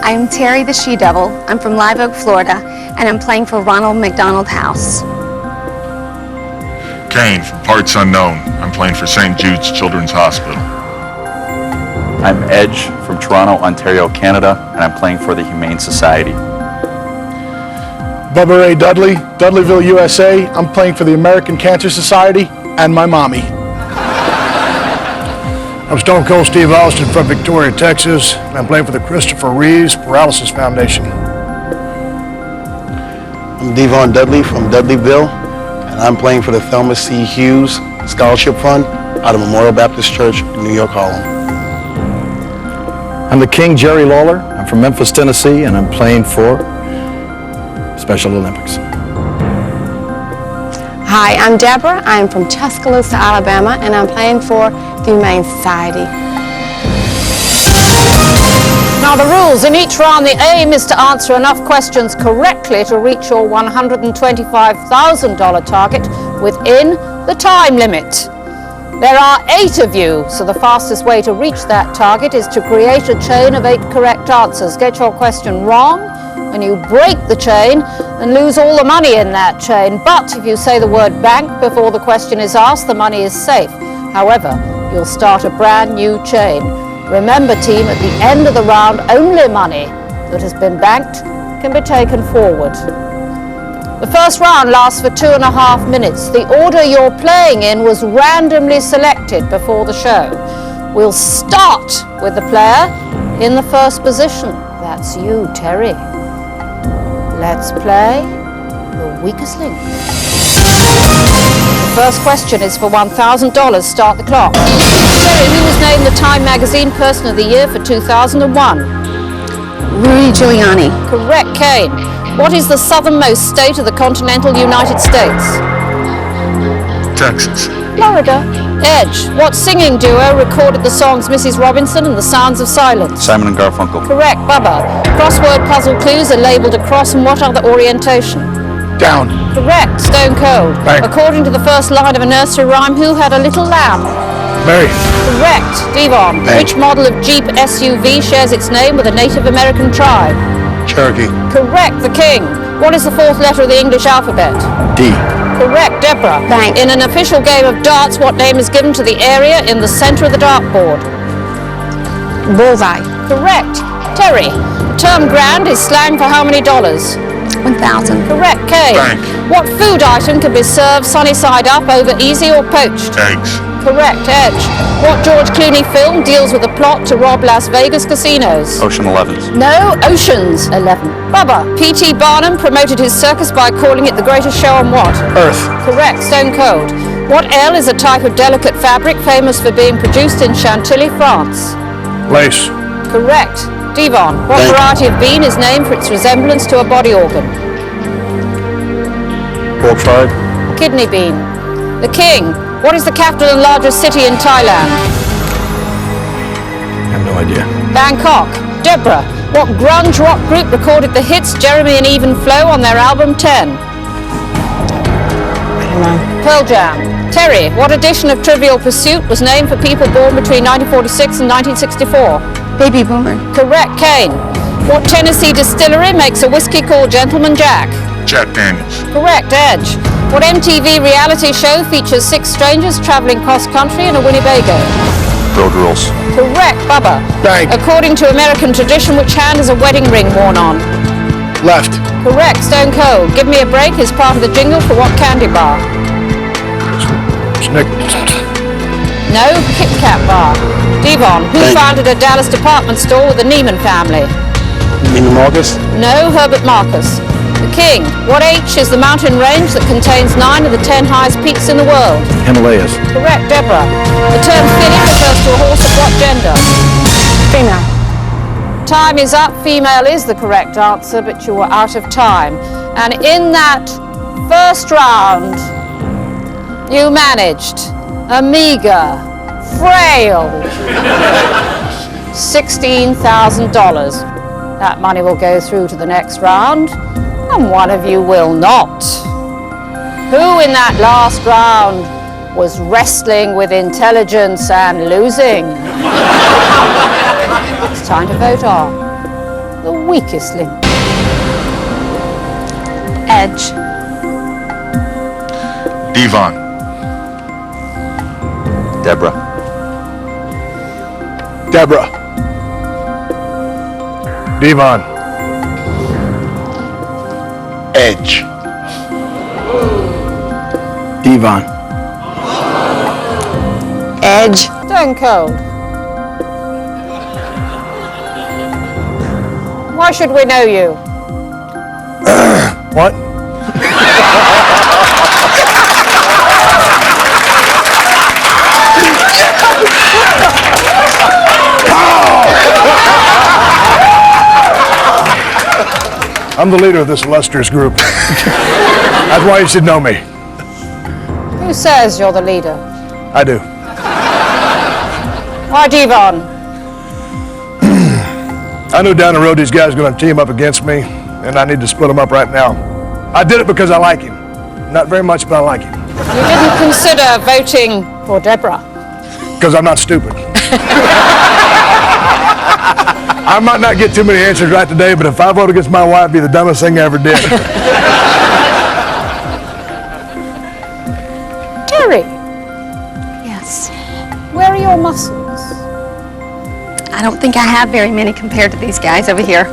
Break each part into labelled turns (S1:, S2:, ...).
S1: I'm Terry the She-Devil. I'm from Live Oak, Florida, and I'm playing for Ronald McDonald House.
S2: Kane from Parts Unknown. I'm playing for St. Jude's Children's Hospital.
S3: I'm Edge from Toronto, Ontario, Canada, and I'm playing for the Humane Society.
S4: Bubba Ray Dudley, Dudleyville, USA. I'm playing for the American Cancer Society and my mommy.
S5: I'm Stone Cold Steve Austin from Victoria, Texas, and I'm playing for the Christopher Reeves Paralysis Foundation.
S6: I'm Devon Dudley from Dudleyville, and I'm playing for the Thelma C. Hughes Scholarship Fund out of Memorial Baptist Church in New York, Harlem.
S7: I'm the King Jerry Lawler. I'm from Memphis, Tennessee, and I'm playing for Special Olympics.
S8: Hi, I'm Deborah. I'm from Tuscaloosa, Alabama, and I'm playing for the Humane Society.
S9: Now the rules. In each round, the aim is to answer enough questions correctly to reach your $125,000 target within the time limit. There are 8 of you, so the fastest way to reach that target is to create a chain of 8 correct answers. Get your question wrong, and you break the chain and lose all the money in that chain. But if you say the word bank before the question is asked, the money is safe. However, you'll start a brand new chain. Remember, team, at the end of the round, only money that has been banked can be taken forward. The first round lasts for 2.5 minutes. The order you're playing in was randomly selected before the show. We'll start with the player in the first position. That's you, Terry. Let's play the weakest link. The first question is for $1,000. Start the clock. Terry, who was named the Time Magazine Person of the Year for 2001?
S1: Rudy Giuliani.
S9: Correct, Kane. What is the southernmost state of the continental United States?
S2: Texas.
S9: Florida. Edge. What singing duo recorded the songs Mrs. Robinson and The Sounds of Silence?
S3: Simon and Garfunkel.
S9: Correct, Bubba. Crossword puzzle clues are labelled across in what other orientation?
S4: Down.
S9: Correct, Stone Cold.
S4: Right.
S9: According to the first line of a nursery rhyme, who had a little lamb?
S4: Mary.
S9: Correct, Devon.
S4: Right.
S9: Which model of Jeep SUV shares its name with a Native American tribe?
S6: Cherokee.
S9: Correct, the King. What is the 4th letter of the English alphabet?
S7: D.
S9: Correct, Deborah.
S1: Bank.
S9: In an official game of darts, what name is given to the area in the centre of the dartboard?
S1: Bullseye.
S9: Correct. Terry. The term grand is slang for how many dollars?
S1: 1,000.
S9: Correct, Kay.
S2: Bank.
S9: What food item can be served sunny side up, over easy or poached?
S2: Eggs.
S9: Correct, Edge. What George Clooney film deals with a plot to rob Las Vegas casinos?
S3: Ocean 11s.
S9: No, Ocean's 11. Bubba. P.T. Barnum promoted his circus by calling it the greatest show on what?
S4: Earth.
S9: Correct, Stone Cold. What L is a type of delicate fabric famous for being produced in Chantilly, France?
S5: Lace.
S9: Correct. Devon. What variety of bean is named for its resemblance to a body organ?
S5: Pork fried.
S9: Kidney bean. The King. What is the capital and largest city in Thailand?
S7: I have no idea.
S9: Bangkok. Deborah. What grunge rock group recorded the hits Jeremy and Even Flow on their album 10?
S8: I don't know.
S9: Pearl Jam. Terry. What edition of Trivial Pursuit was named for people born between 1946 and 1964?
S1: Baby boomer.
S9: Correct, Kane. What Tennessee distillery makes a whiskey called Gentleman Jack?
S2: Jack Daniels.
S9: Correct, Edge. What MTV reality show features 6 strangers travelling cross-country in a Winnebago?
S3: Road Rules.
S9: Correct, Bubba.
S4: Bank.
S9: According to American tradition, which hand has a wedding ring worn on?
S4: Left.
S9: Correct, Stone Cold. Give Me a Break is part of the jingle for what candy bar?
S5: Snickers.
S9: No, Kit Kat bar. Devon. Who
S6: Bank.
S9: founded a Dallas department store with the Neiman family?
S6: Neiman Marcus.
S9: No, Herbert Marcus. The King. What H is the mountain range that contains 9 of the 10 highest peaks in the world?
S7: Himalayas.
S9: Correct, Deborah. The term filly refers to a horse of what gender?
S8: Female.
S9: Time is up. Female is the correct answer, but you were out of time. And in that first round, you managed a meager, frail $16,000. That money will go through to the next round, and one of you will not. Who in that last round was wrestling with intelligence and losing? It's time to vote on. the weakest link?
S1: Edge.
S2: Devon.
S3: Deborah.
S4: Deborah.
S5: Devon.
S6: Edge.
S7: Devon.
S8: Edge.
S9: Stone cold. Why should we know you?
S5: What? I'm the leader of this illustrious group. That's why you should know me.
S9: Who says you're the leader?
S5: I do.
S9: Why Devon?
S5: I knew down the road these guys were going to team up against me, and I need to split them up right now. I did it because I like him. Not very much, but I like him.
S9: You didn't consider voting for Deborah.
S5: Because I'm not stupid. I might not get too many answers right today, but if I vote against my wife, it'd be the dumbest thing I ever did.
S9: Terry,
S1: Yes.
S9: where are your muscles?
S1: I don't think I have very many compared to these guys over here.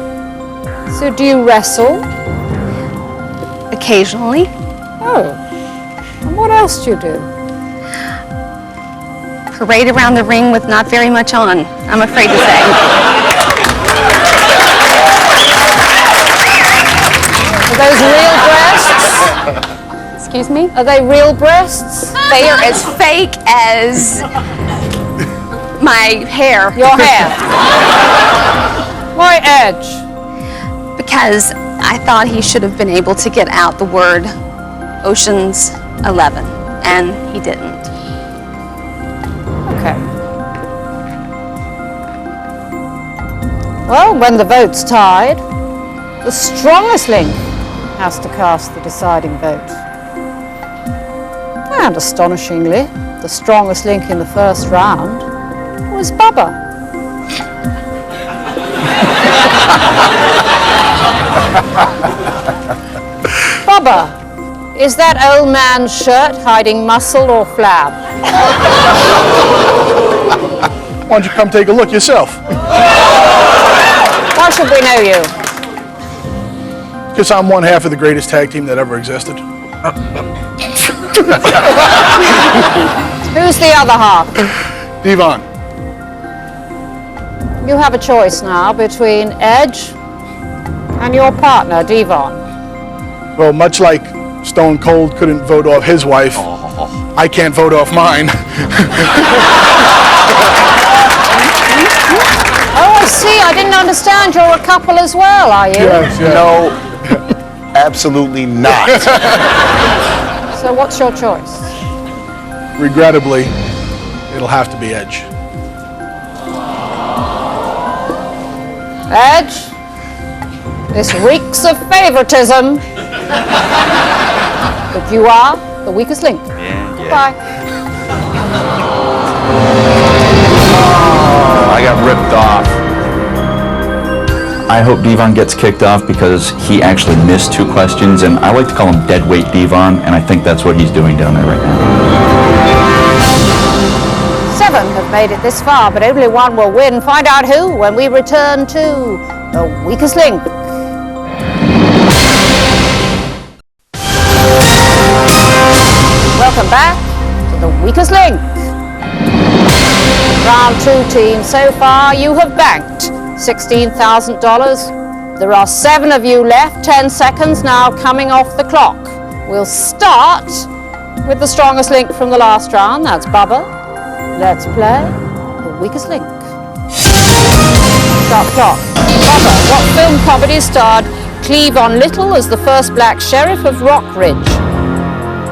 S9: So do you wrestle?
S1: Occasionally.
S9: Oh. And what else do you do?
S1: Parade around the ring with not very much on, I'm afraid to say.
S9: Are those real breasts?
S1: Excuse me?
S9: Are they real breasts?
S1: They are as fake as my hair.
S9: Your hair? Why Edge?
S1: Because I thought he should have been able to get out the word Ocean's 11, and he didn't.
S9: Okay. Well, when the vote's tied, the strongest link has to cast the deciding vote. And astonishingly, the strongest link in the first round was Bubba. Bubba, is that old man's shirt hiding muscle or flab?
S4: Why don't you come take a look yourself?
S9: Why should we know you?
S4: Because I'm one half of the greatest tag team that ever existed.
S9: Who's the other half?
S4: Devon.
S9: You have a choice now between Edge and your partner, Devon.
S4: Well, much like Stone Cold couldn't vote off his wife, I can't vote off mine.
S9: Oh, I see. I didn't understand. You're a couple as well, are you?
S4: Yes, yes.
S6: No, absolutely not.
S9: So what's your choice?
S4: Regrettably, it'll have to be Edge.
S9: Edge, this reeks of favoritism. But you are the weakest link. Bye.
S3: I got ripped off. I hope Devon gets kicked off because he actually missed 2 questions, and I like to call him deadweight Devon, and I think that's what he's doing down there right now.
S9: 7 have made it this far, but only 1 will win. Find out who when we return to the weakest link. Welcome back to the weakest link. Round 2 team. So far you have banked $16,000. There are 7 of you left. 10 seconds now coming off the clock. We'll start with the strongest link from the last round. That's Bubba. Let's play the weakest link. Start the clock. Bubba, what film comedy starred Cleavon Little as the first black sheriff of Rock Ridge?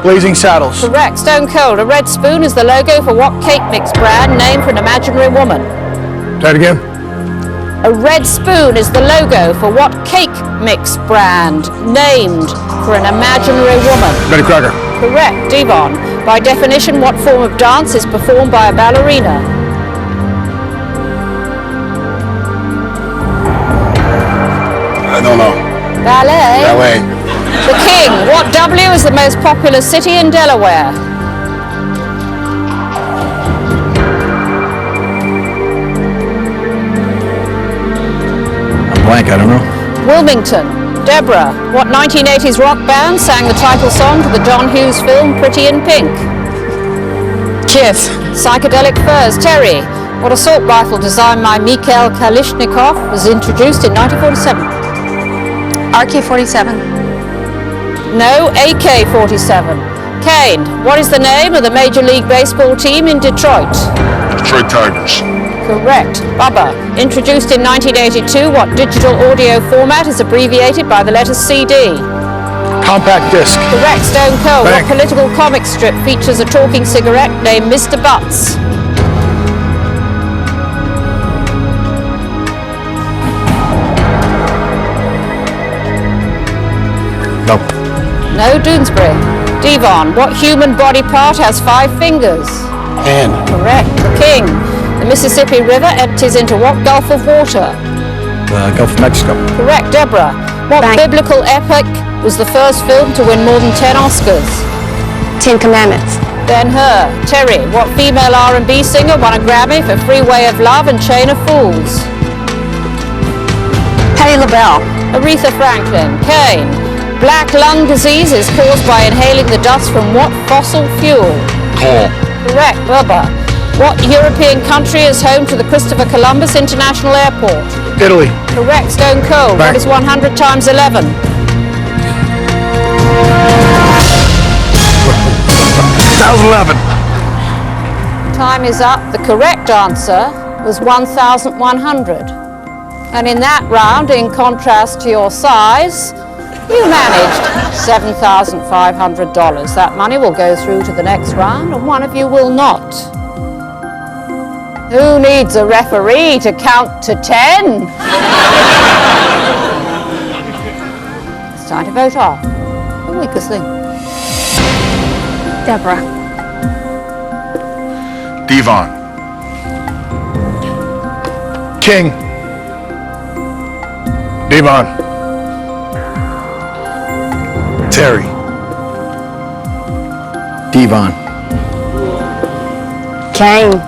S4: Blazing Saddles.
S9: Correct. Stone Cold. A red spoon is the logo for what cake mix brand named for an imaginary woman?
S5: Say it again.
S9: A red spoon is the logo for what cake mix brand named for an imaginary woman?
S5: Betty Crocker.
S9: Correct. Devon. By definition, what form of dance is performed by a ballerina?
S6: Don't know.
S9: Ballet.
S6: Ballet.
S9: The King. What W is the most popular city in Delaware?
S7: I'm blank, I don't know.
S9: Wilmington. Deborah. What 1980s rock band sang the title song to the John Hughes film Pretty in Pink?
S8: Kiss.
S9: Psychedelic Furs. Terry. What assault rifle designed by Mikhail Kalashnikov was introduced in 1947?
S1: RK-47.
S9: No, AK-47. Kane. What is the name of the Major League Baseball team in Detroit?
S2: Detroit Tigers.
S9: Correct. Bubba. Introduced in 1982, what digital audio format is abbreviated by the letter CD?
S4: Compact disc.
S9: Correct. Stone Cold.
S5: Bang.
S9: What political comic strip features a talking cigarette named Mr. Butts?
S5: No.
S9: No, Doonesbury. Devon. What human body part has 5 fingers?
S6: Hand.
S9: Correct. The King. The Mississippi River empties into what gulf of water?
S7: The Gulf of Mexico.
S9: Correct. Deborah. What
S8: Bang.
S9: biblical epic was the first film to win more than 10 Oscars?
S8: 10 Commandments.
S9: Ben-Hur. Terry. What female R&B singer won a Grammy for Freeway of Love and Chain of Fools?
S1: Patti LaBelle.
S9: Aretha Franklin. Kane. Black lung disease is caused by inhaling the dust from what fossil fuel?
S2: Coal.
S9: Correct. Bubba. What European country is home to the Christopher Columbus International Airport?
S4: Italy.
S9: Correct. Stone Cold.
S5: Bang.
S9: What is 100 times 11?
S5: 2011.
S9: Time is up. The correct answer was 1,100. And in that round, in contrast to your size, you managed $7,500. That money will go through to the next round, and one of you will not. Who needs a referee to count to 10? It's time to vote off. The weakest link.
S1: Deborah.
S2: Devon.
S4: King.
S5: Devon. Terry.
S7: Devon.
S8: Kane.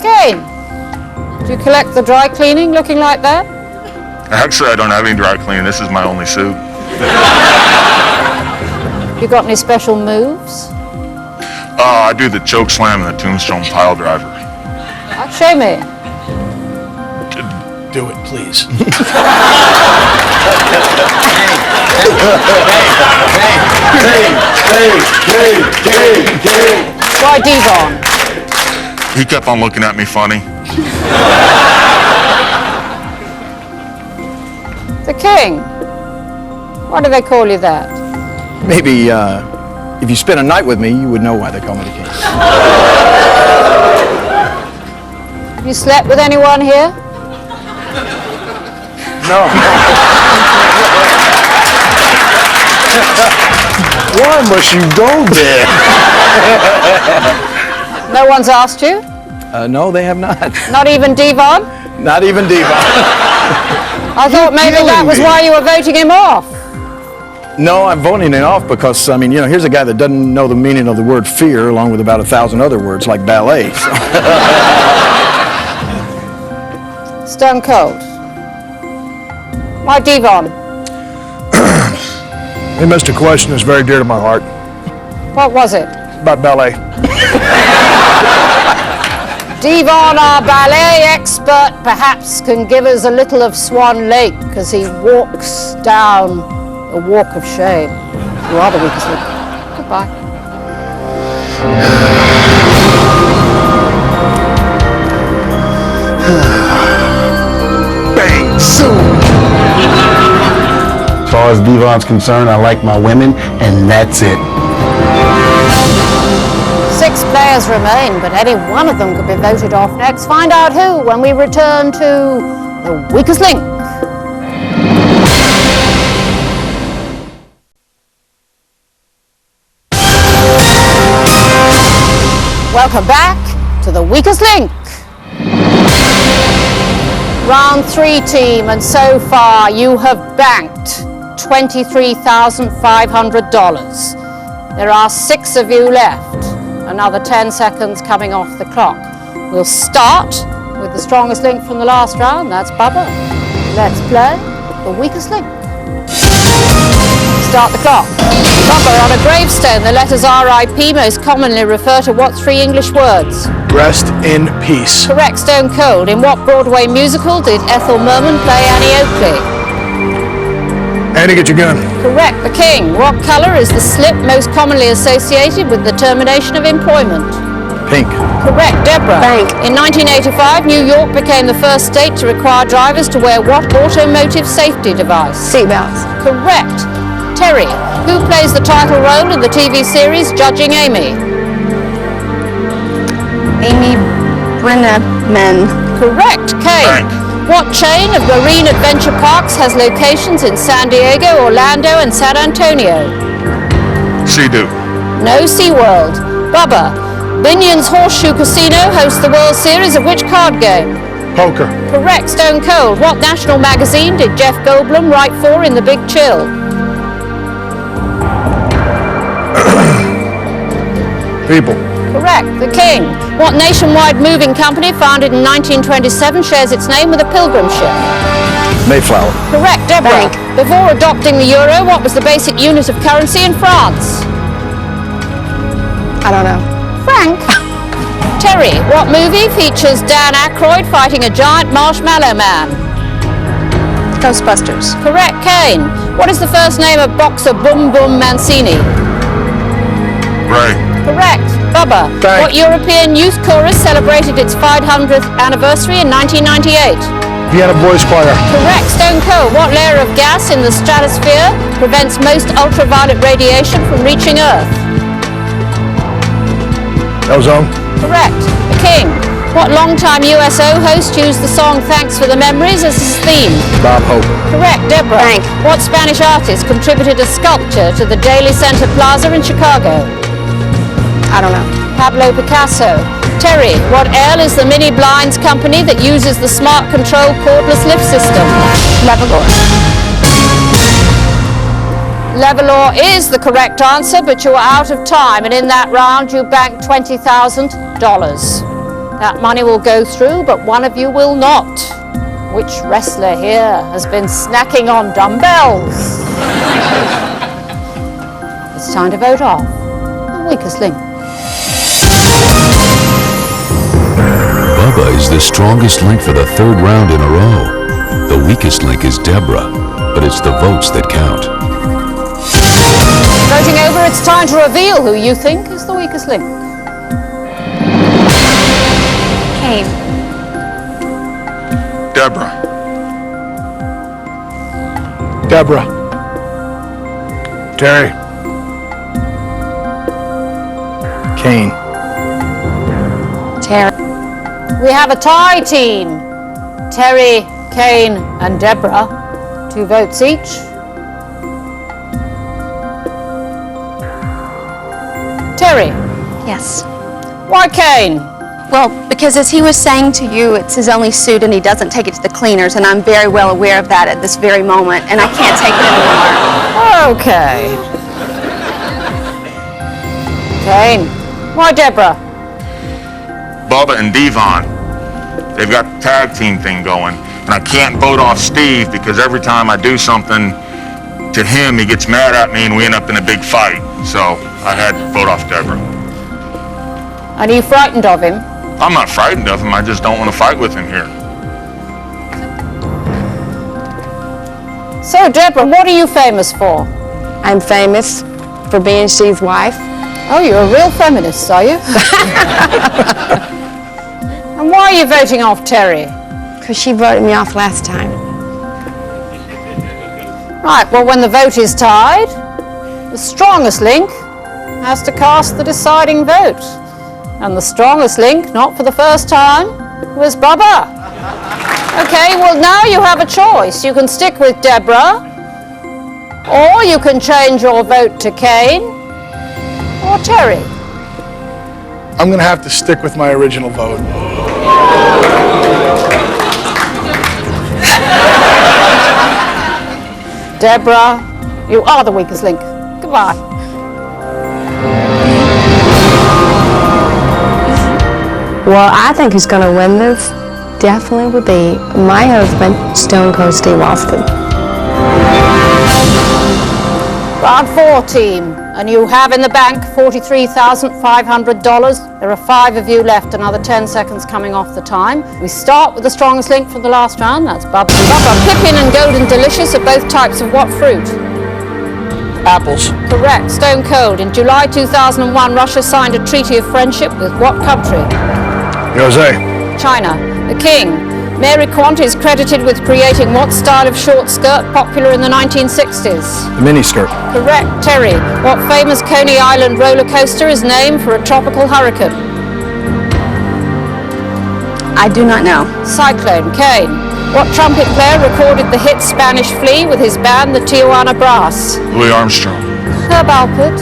S9: Kane, do you collect the dry cleaning looking like that?
S2: Actually, I don't have any dry cleaning. This is my only suit.
S9: You got any special moves?
S2: I do the choke slam and the tombstone pile driver.
S9: Show me.
S4: Do it, please.
S9: Why Devon?
S2: He kept on looking at me funny.
S9: The King. Why do they call you that?
S7: Maybe if you spent a night with me, you would know why they call me the King.
S9: Have you slept with anyone here?
S5: No. Why must you go there?
S9: No one's asked you?
S7: No, they have not.
S9: Not even Devon?
S7: Not even Devon.
S9: I thought maybe that was why you were voting him off.
S7: No, I'm voting it off because, I mean, you know, here's a guy that doesn't know the meaning of the word fear, along with about 1,000 other words like ballet. So.
S9: Stone Cold. Why Devon?
S5: He missed a question that's very dear to my heart.
S9: What was it?
S5: About ballet.
S9: Devon, our ballet expert, perhaps can give us a little of Swan Lake as he walks down a walk of shame. You are the weakest link. Goodbye.
S6: Bang! Soon! As far as Devon's concerned, I like my women, and that's it.
S9: 6 players remain, but any one of them could be voted off next. Find out who when we return to The Weakest Link. Welcome back. to the weakest link. Round 3, team, and so far you have banked $23,500. There are 6 of you left. Another 10 seconds coming off the clock. We'll start with the strongest link from the last round. That's Bubba. Let's play the weakest link. Start the clock. Bubba, on a gravestone, the letters R.I.P. most commonly refer to what 3 English words?
S4: Rest in peace.
S9: Correct, Stone Cold. In what Broadway musical did Ethel Merman play Annie Oakley?
S5: Annie, get your gun.
S9: Correct, The King. What colour is the slip most commonly associated with the termination of employment?
S7: Pink.
S9: Correct, Deborah.
S8: Bank.
S9: In 1985, New York became the first state to require drivers to wear what automotive safety device?
S8: Seatbelts.
S9: Correct. Terry, who plays the title role in the TV series Judging Amy?
S1: Amy Brenneman.
S9: Correct. Kane.
S2: Bank.
S9: What chain of marine adventure parks has locations in San Diego, Orlando, and San Antonio?
S2: Sea-Doo.
S9: No, SeaWorld. Bubba, Binion's Horseshoe Casino hosts the World Series of which card game?
S4: Poker.
S9: Correct, Stone Cold. What national magazine did Jeff Goldblum write for in The Big Chill?
S5: People.
S9: Correct, The King. What nationwide moving company founded in 1927 shares its name with a pilgrim ship?
S7: Mayflower.
S9: Correct, Deborah.
S8: Bank.
S9: Before adopting the euro, what was the basic unit of currency in France?
S8: I don't know.
S9: Franc. Terry, what movie features Dan Aykroyd fighting a giant marshmallow man?
S1: Ghostbusters.
S9: Correct, Kane. What is the first name of boxer Boom Boom Mancini?
S2: Ray.
S9: Correct. Bubba,
S4: Bank.
S9: what European youth chorus celebrated its 500th anniversary in 1998?
S4: Vienna Boys Choir.
S9: Correct. Stone Cold, what layer of gas in the stratosphere prevents most ultraviolet radiation from reaching Earth?
S5: Ozone.
S9: Correct. The King, what longtime USO host used the song Thanks for the Memories as his theme?
S7: Bob Hope.
S9: Correct. Deborah.
S8: Bank.
S9: What Spanish artist contributed a sculpture to the Daly Center Plaza in Chicago?
S8: I don't know.
S9: Pablo Picasso. Terry, what L is the mini blinds company that uses the smart control cordless lift system?
S1: Levalor.
S9: Levalor is the correct answer, but you are out of time, and in that round you banked $20,000. That money will go through, but one of you will not. Which wrestler here has been snacking on dumbbells? It's time to vote off the weakest link.
S10: Bubba is the strongest link for the 3rd round in a row. The weakest link is Deborah, but it's the votes that count.
S9: Voting over, it's time to reveal who you think is the weakest link.
S1: Kane.
S2: Deborah.
S4: Deborah.
S5: Terry.
S7: Kane.
S1: Terry.
S9: We have a tie team. Terry, Kane, and Deborah. 2 votes each. Terry,
S1: Yes.
S9: why Kane?
S1: Well, because as he was saying to you, it's his only suit and he doesn't take it to the cleaners, and I'm very well aware of that at this very moment, and I can't take it anymore.
S9: Okay. Kane, why Deborah?
S2: Bubba and Devon. They've got the tag team thing going. And I can't vote off Steve because every time I do something to him, he gets mad at me and we end up in a big fight. So I had to vote off Deborah.
S9: Are you frightened of him?
S2: I'm not frightened of him. I just don't want to fight with him here.
S9: So Deborah, what are you famous for?
S8: I'm famous for being She's wife.
S9: Oh, you're a real feminist, are you? And why are you voting off Terry?
S8: Because she voted me off last time.
S9: Right, well, when the vote is tied, the strongest link has to cast the deciding vote. And the strongest link, not for the first time, was Bubba. Okay, well, now you have a choice. You can stick with Deborah, or you can change your vote to Kane or Terry.
S4: I'm going to have to stick with my original vote.
S9: Deborah, you are the weakest link. Goodbye.
S8: Well, I think who's going to win this definitely would be my husband, Stone Cold Steve Austin.
S9: Round 4, team. And you have in the bank $43,500. There are 5 of you left, another 10 seconds coming off the time. We start with the strongest link from the last round. That's Bubba and Bubba. Pippin and Golden Delicious are both types of what fruit?
S4: Apples.
S9: Correct. Stone Cold. In July 2001, Russia signed a treaty of friendship with what country?
S5: USA.
S9: China. The King. Mary Quant is credited with creating what style of short skirt popular in the 1960s?
S7: The miniskirt.
S9: Correct. Terry. What famous Coney Island roller coaster is named for a tropical hurricane?
S1: I do not know.
S9: Cyclone. Kane. What trumpet player recorded the hit Spanish Flea with his band, the Tijuana Brass?
S2: Louis Armstrong.
S9: Herb Alpert.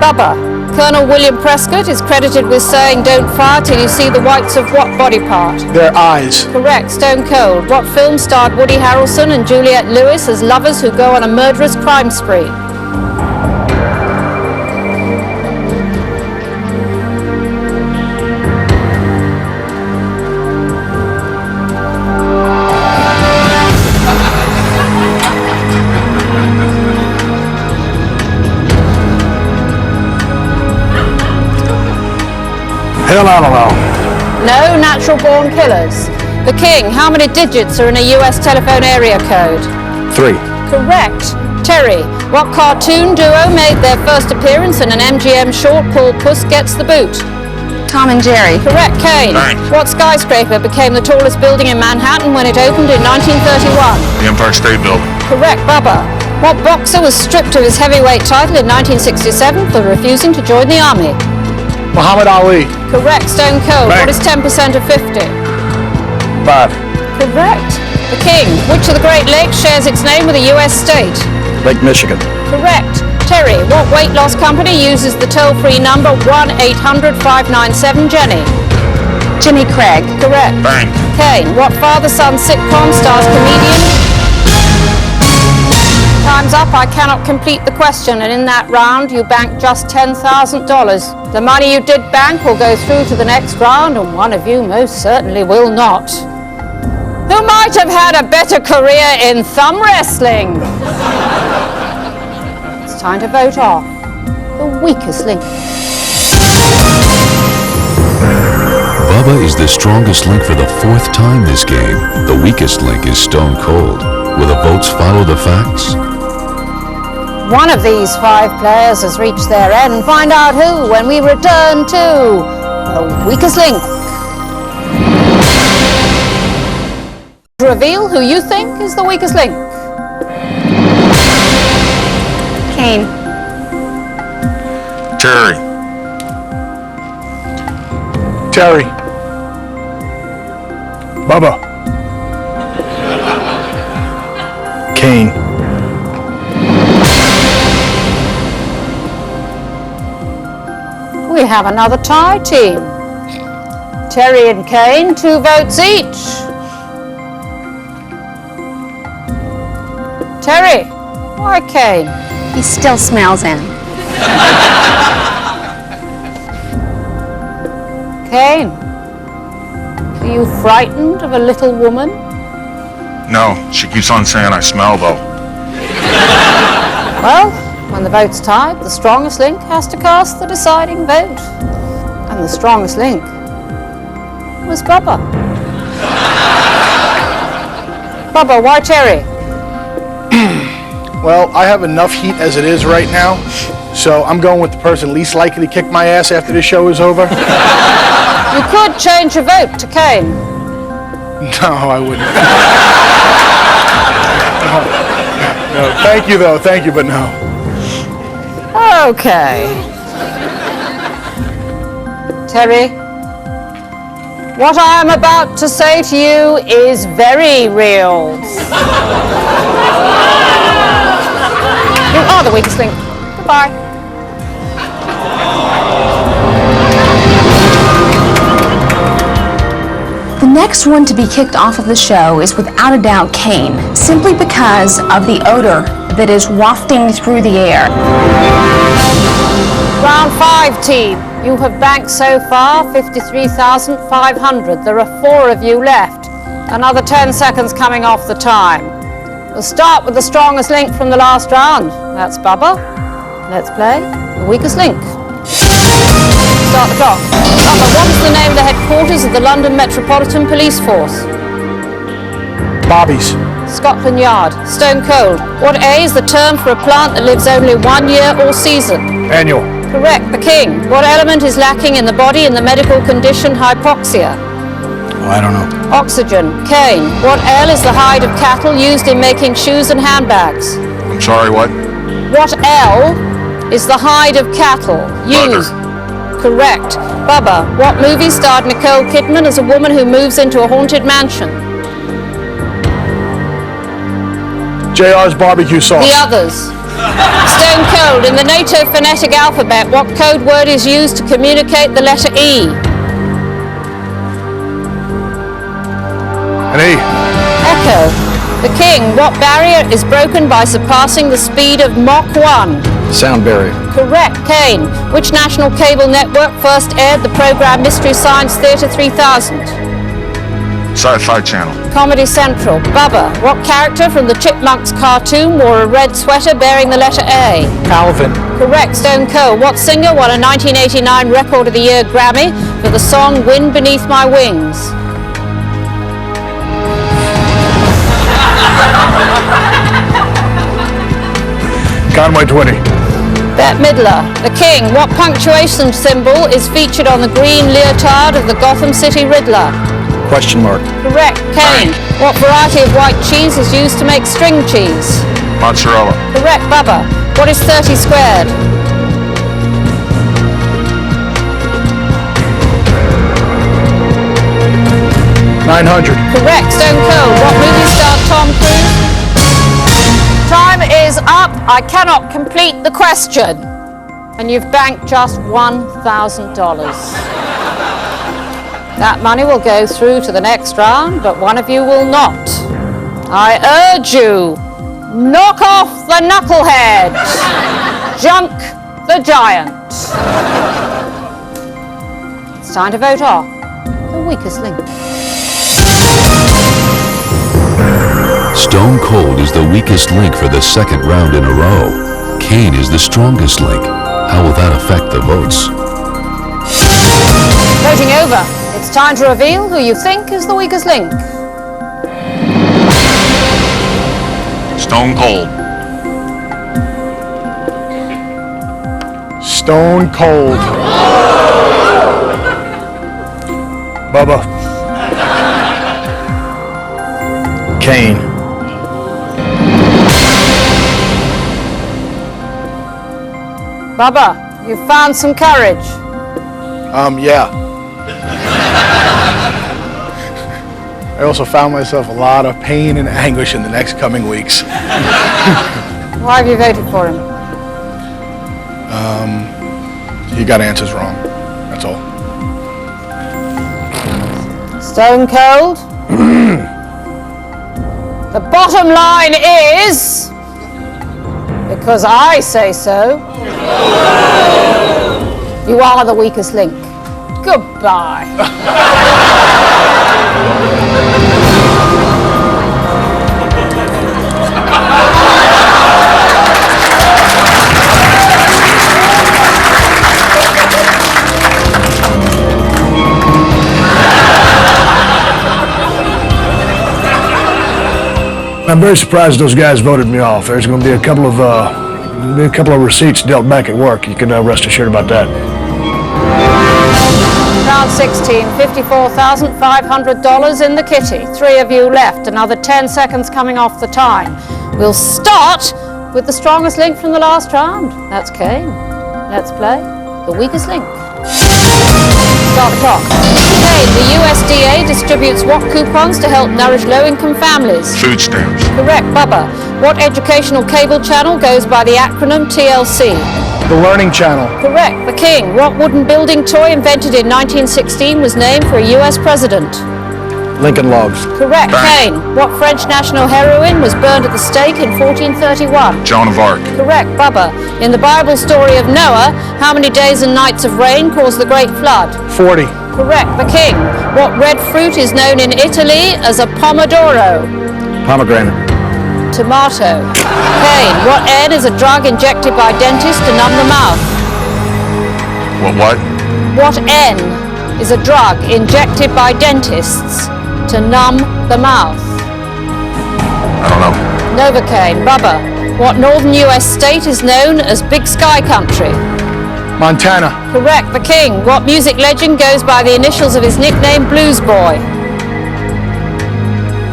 S9: Bubba. Colonel William Prescott is credited with saying, "Don't fire till you see the whites of what body part?"
S4: Their eyes.
S9: Correct. Stone Cold. What film starred Woody Harrelson and Juliette Lewis as lovers who go on a murderous crime spree?
S5: Hell, I don't know.
S9: No, natural-born killers. The King. How many digits are in a US telephone area code?
S7: 3.
S9: Correct. Terry. What cartoon duo made their first appearance in an MGM short called Puss Gets the Boot?
S1: Tom and Jerry.
S9: Correct. Kane.
S2: Thanks.
S9: What skyscraper became the tallest building in Manhattan when it opened in 1931?
S2: The Empire State Building.
S9: Correct. Bubba. What boxer was stripped of his heavyweight title in 1967 for refusing to join the army?
S4: Muhammad Ali.
S9: Correct. Stone Cold.
S5: Bang.
S9: What is 10% of 50?
S5: 5.
S9: Correct. The King. Which of the Great Lakes shares its name with a US state?
S7: Lake Michigan.
S9: Correct. Terry. What weight loss company uses the toll-free number 1-800-597-JENNY?
S1: Jimmy Craig.
S9: Correct.
S2: Bang.
S9: Kane. What father-son sitcom stars comedian? Time's up. I cannot complete the question, and in that round you bank just $10,000. The money you did bank will go through to the next round, and one of you most certainly will not. Who might have had a better career in thumb wrestling? It's time to vote off the weakest link.
S10: Bubba is the strongest link for the 4th time this game. The weakest link is Stone Cold. Will the votes follow the facts?
S9: One of these 5 players has reached their end. Find out who when we return to the weakest link. Reveal who you think is the weakest link.
S1: Kane.
S2: Terry.
S4: Terry.
S5: Bubba.
S7: Kane.
S9: We have another tie team. Terry and Kane, 2 votes each. Terry, why Kane?
S1: He still smells in.
S9: Kane, are you frightened of a little woman?
S2: No, she keeps on saying I smell though.
S9: Well, when the vote's tied, the strongest link has to cast the deciding vote. And the strongest link was Bubba. Bubba, why Terry?
S4: Well, I have enough heat as it is right now, so I'm going with the person least likely to kick my ass after this show is over.
S9: You could change your vote to Kane.
S4: No, I wouldn't. No, thank you, though. Thank you, but no.
S9: Okay. Terry, what I am about to say to you is very real. You are the weakest link. Goodbye.
S1: first one to be kicked off of the show is without a doubt Kane, simply because of the odor that is wafting through the air.
S9: Round 5, team. You have banked so far $53,500. There are 4 of you left. Another 10 seconds coming off the time. We'll start with the strongest link from the last round. That's Bubba. Let's play the weakest link. Start the clock. Bubba, what is the name of the headquarters of the London Metropolitan Police Force?
S4: Bobby's.
S9: Scotland Yard. Stone cold. What A is the term for a plant that lives only 1 year or season?
S5: Annual.
S9: Correct. The king. What element is lacking in the body in the medical condition hypoxia?
S6: Oh, I don't know.
S9: Oxygen. Cane. What L is the hide of cattle used in making shoes and handbags?
S2: I'm sorry, what?
S9: What L is the hide of cattle used? Correct. Bubba, what movie starred Nicole Kidman as a woman who moves into a haunted mansion?
S5: JR's barbecue sauce.
S9: The others. Stone cold. In the NATO phonetic alphabet, what code word is used to communicate the letter E?
S5: An E.
S9: Echo. The king. What barrier is broken by surpassing the speed of Mach 1?
S7: Sound barrier.
S9: Correct. Kane. Which national cable network first aired the program Mystery Science Theater 3000?
S2: Sci-Fi Channel.
S9: Comedy Central. Bubba, what character from the Chipmunks cartoon wore a red sweater bearing the letter A?
S4: Calvin.
S9: Correct. Stone Cold. What singer won a 1989 Record of the Year Grammy for the song Wind Beneath My Wings?
S5: Conway 20.
S9: Bette Midler. The king. What punctuation symbol is featured on the green leotard of the Gotham City Riddler?
S7: Question mark.
S9: Correct. Kane. What variety of white cheese is used to make string cheese?
S2: Mozzarella.
S9: Correct. Bubba. What is 30 squared?
S5: $900.
S9: Correct. Stone Cold. What movie starred Tom Cruise? Time is up. I cannot complete the question. And you've banked just $1,000. That money will go through to the next round, but one of you will not. I urge you, knock off the knucklehead. Junk the giant. It's time to vote off the weakest link.
S10: Stone Cold is the weakest link for the second round in a row. Kane is the strongest link. How will that affect the votes?
S9: Voting over. It's time to reveal who you think is the weakest link.
S2: Stone Cold.
S4: Stone Cold.
S5: Bubba.
S7: Kane.
S9: Bubba, you've found some courage.
S4: Yeah. I also found myself a lot of pain and anguish in the next coming weeks.
S9: Why have you voted for him?
S4: He got answers wrong. That's all.
S9: Stone Cold. The bottom line is, because I say so, you are the weakest link. Goodbye.
S5: I'm very surprised those guys voted me off. There's going to be a couple of receipts dealt back at work. You can rest assured about that.
S9: Round 16, $54,500 in the kitty. 3 of you left. Another 10 seconds coming off the time. We'll start with the strongest link from the last round. That's Kane. Let's play the weakest link. Start the clock. Kane, the USDA distributes what coupons to help nourish low-income families?
S2: Food stamps.
S9: Correct. Bubba, what educational cable channel goes by the acronym TLC?
S4: The Learning Channel.
S9: Correct. The king, what wooden building toy invented in 1916 was named for a US president?
S5: Lincoln Logs.
S9: Correct.
S2: Bang.
S9: Kane. What French national heroine was burned at the stake in 1431?
S2: Joan of Arc.
S9: Correct. Bubba. In the Bible story of Noah, how many days and nights of rain caused the great flood?
S4: 40.
S9: Correct. The king. What red fruit is known in Italy as a pomodoro?
S5: Pomegranate.
S9: Tomato. Kane. What N is a drug injected by dentists to numb the mouth?
S2: What?
S9: What N is a drug injected by dentists to numb the mouth?
S2: I don't know.
S9: Novocaine. Bubba. What northern US state is known as Big Sky Country?
S4: Montana.
S9: Correct. The king. What music legend goes by the initials of his nickname Blues Boy?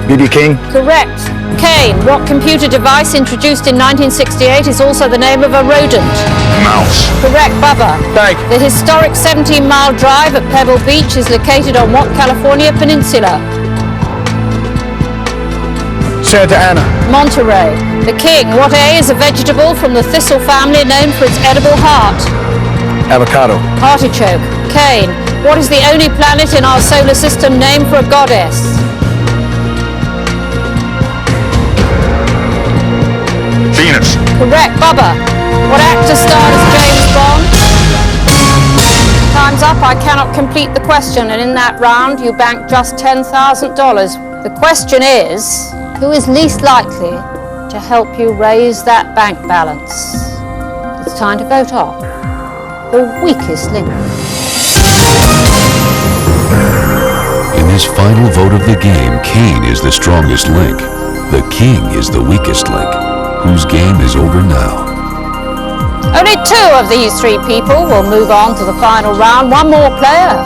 S5: B.B. King.
S9: Correct. Kane. What computer device introduced in 1968 is also the name of a rodent?
S2: Mouse.
S9: Correct. Bubba.
S4: Bank.
S9: The historic 17-mile drive at Pebble Beach is located on what California peninsula?
S4: Santa Ana.
S9: Monterey. The king. What A is a vegetable from the thistle family known for its edible heart?
S5: Avocado.
S9: Artichoke. Kane. What is the only planet in our solar system named for a goddess?
S2: Venus.
S9: Correct. Bubba. What actor starred as James Bond? Time's up. I cannot complete the question, and in that round you bank just $10,000. The question is, who is least likely to help you raise that bank balance? It's time to vote off the weakest link.
S10: In this final vote of the game, Kane is the strongest link. The king is the weakest link, whose game is over now.
S9: Only two of these three people will move on to the final round. One more player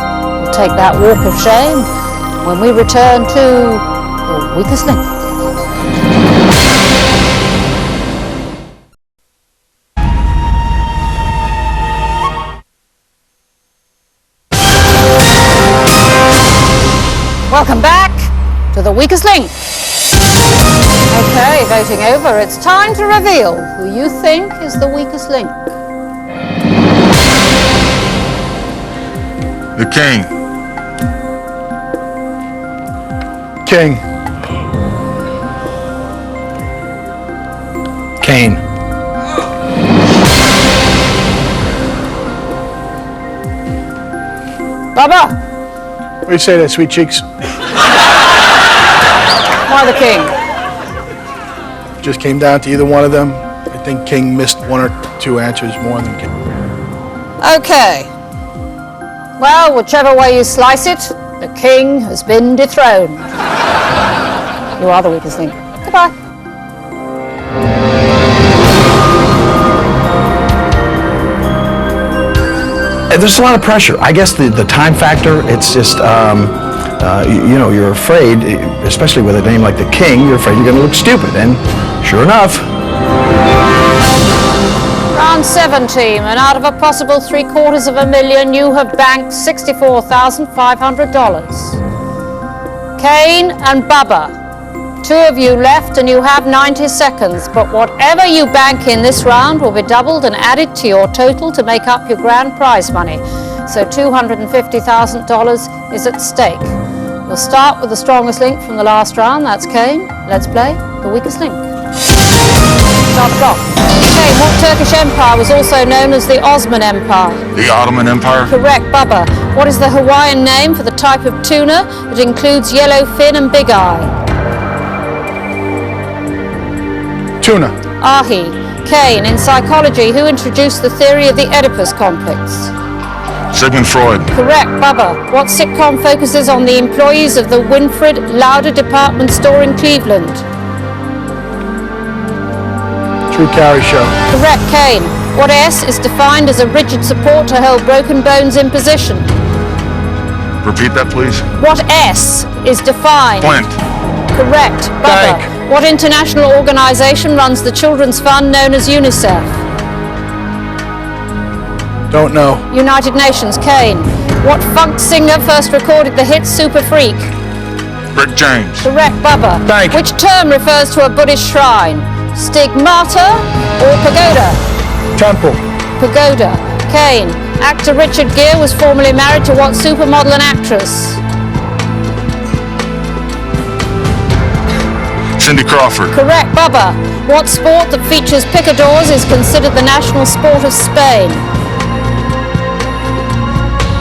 S9: will take that walk of shame when we return to the weakest link. Welcome back to the weakest link. Okay, voting over, it's time to reveal who you think is the weakest link.
S2: The king.
S4: King.
S5: Kane.
S9: Bubba,
S4: What do you say there, sweet cheeks?
S9: why the king?
S4: Just came down to either one of them. I think King missed one or two answers more than King.
S9: Okay. Well, whichever way you slice it, the king has been dethroned. You are the weakest link. Goodbye.
S7: There's a lot of pressure. I guess the time factor, it's just, you know, you're afraid, especially with a name like the King, you're afraid you're going to look stupid. And sure enough.
S9: Round 7, team, and out of a possible $750,000, you have banked $64,500. Kane and Bubba, two of you left and you have 90 seconds, but whatever you bank in this round will be doubled and added to your total to make up your grand prize money. So $250,000 is at stake. We'll start with the strongest link from the last round, that's Kane. Let's play the weakest link. Start the clock. Kane, what Turkish empire was also known as the Osman Empire?
S2: The Ottoman Empire.
S9: Correct. Bubba, what is the Hawaiian name for the type of tuna that includes yellowfin and big eye?
S4: Tuna.
S9: Ahi. Kane, in psychology, who introduced the theory of the Oedipus complex?
S2: Sigmund Freud.
S9: Correct. Bubba, what sitcom focuses on the employees of the Winfred Lauder department store in Cleveland?
S4: Drew Carey Show.
S9: Correct. Kane, what S is defined as a rigid support to hold broken bones in position?
S2: Repeat that, please.
S9: What S is defined?
S2: Flint.
S9: Correct. Bubba,
S4: Bank.
S9: what international organization runs the children's fund known as UNICEF?
S4: Don't know.
S9: United Nations. Kane, what funk singer first recorded the hit Super Freak?
S2: Rick James.
S9: Correct. Bubba,
S4: Bank.
S9: which term refers to a Buddhist shrine? Stigmata or pagoda?
S4: Temple.
S9: Pagoda. Kane, actor Richard Gere was formerly married to what supermodel and actress?
S2: Cindy Crawford.
S9: Correct. Bubba, what sport that features picadors is considered the national sport of Spain?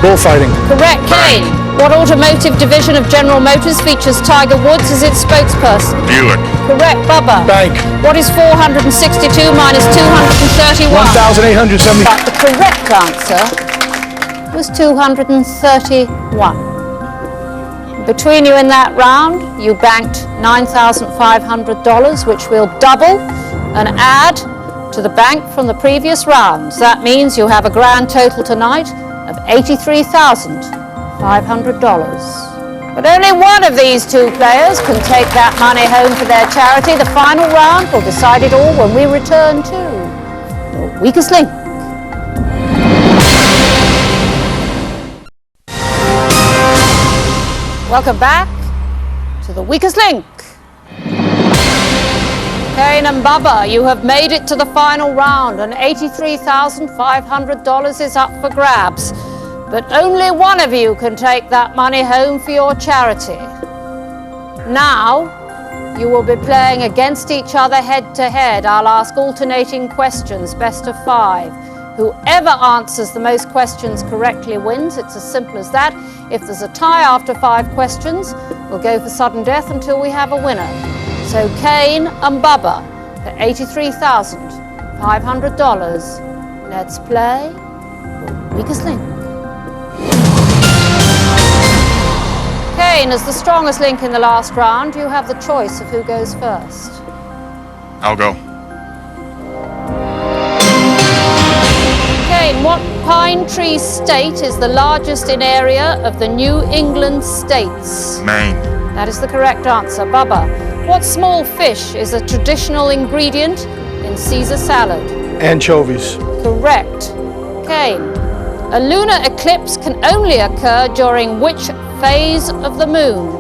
S4: Bullfighting.
S9: Correct. Kane, what automotive division of General Motors features Tiger Woods as its spokesperson?
S2: Buick.
S9: Correct. Bubba.
S4: Bank.
S9: What is 462 minus 231?
S4: 1,870.
S9: But the correct answer was 231. Between you in that round, you banked $9,500, which we'll double and add to the bank from the previous rounds. That means you have a grand total tonight of $83,500. But only one of these two players can take that money home for their charity. The final round will decide it all when we return to the weakest link. Welcome back to the weakest link. Kane and Bubba, you have made it to the final round, and $83,500 is up for grabs. But only one of you can take that money home for your charity. Now, you will be playing against each other head to head. I'll ask alternating questions, best of 5. Whoever answers the most questions correctly wins. It's as simple as that. If there's a tie after 5 questions, we'll go for sudden death until we have a winner. So Kane and Bubba for $83,500. Let's play the weakest link. Kane, as the strongest link in the last round, you have the choice of who goes first.
S2: I'll go.
S9: Kane, what pine tree state is the largest in area of the New England states?
S2: Maine.
S9: That is the correct answer. Bubba, what small fish is a traditional ingredient in Caesar salad?
S4: Anchovies.
S9: Correct. Kane, a lunar eclipse can only occur during which phase of the moon?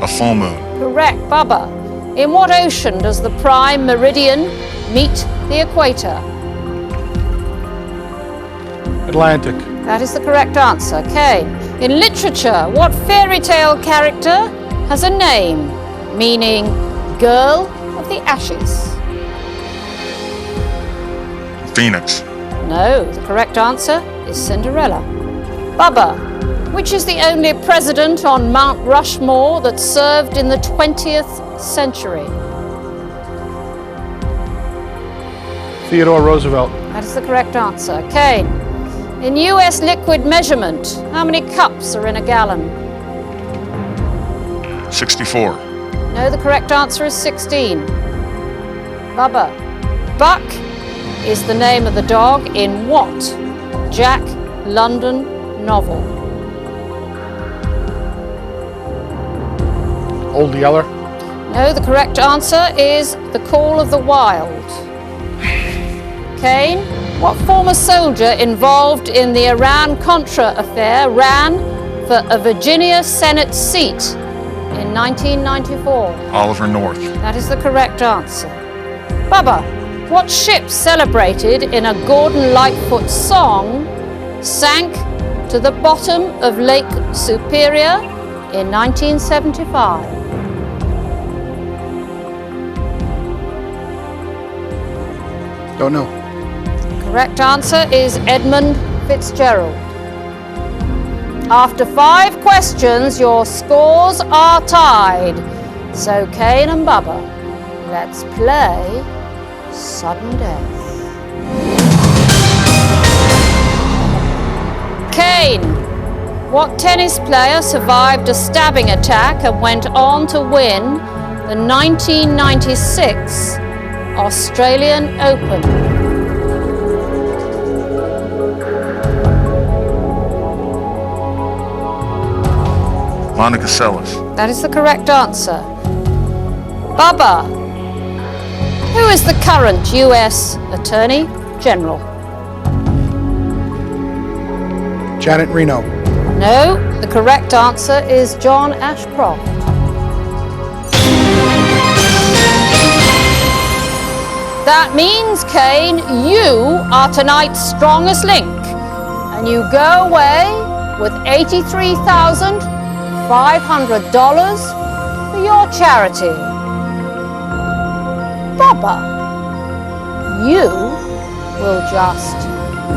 S2: A full moon.
S9: Correct. Bubba, in what ocean does the prime meridian meet the equator?
S4: Atlantic.
S9: That is the correct answer. Kane, in literature, what fairy tale character has a name meaning Girl of the Ashes?
S2: Phoenix.
S9: No, the correct answer is Cinderella. Bubba, which is the only president on Mount Rushmore that served in the 20th century?
S4: Theodore Roosevelt.
S9: That is the correct answer. Kane, in US liquid measurement, how many cups are in a gallon?
S2: 64.
S9: No, the correct answer is 16. Bubba, Buck is the name of the dog in what Jack London novel?
S4: Old Yeller.
S9: No, the correct answer is The Call of the Wild. Kane, what former soldier involved in the Iran-Contra affair ran for a Virginia Senate seat in 1994?
S2: Oliver North.
S9: That is the correct answer. Bubba, what ship celebrated in a Gordon Lightfoot song sank to the bottom of Lake Superior in 1975?
S4: Don't know.
S9: Correct answer is Edmund Fitzgerald. After 5 questions, your scores are tied. So Kane and Bubba, let's play sudden death. Kane, what tennis player survived a stabbing attack and went on to win the 1996 Australian Open?
S2: Monica Seles.
S9: That is the correct answer. Bubba, who is the current US Attorney General?
S4: Janet Reno.
S9: No, the correct answer is John Ashcroft. That means, Kane, you are tonight's strongest link, and you go away with $83,500 for your charity. Bubba, you will just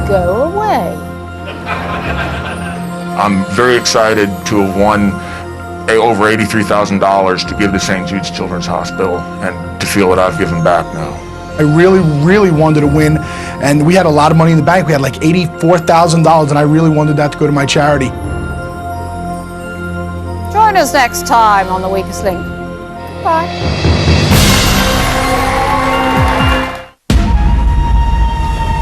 S9: go away.
S2: I'm very excited to have won over $83,000 to give to St. Jude's Children's Hospital and to feel that I've given back now.
S4: I really, really wanted to win, and we had a lot of money in the bank. We had like $84,000, and I really wanted that to go to my charity.
S9: Join us next time on The Weakest Link. Bye.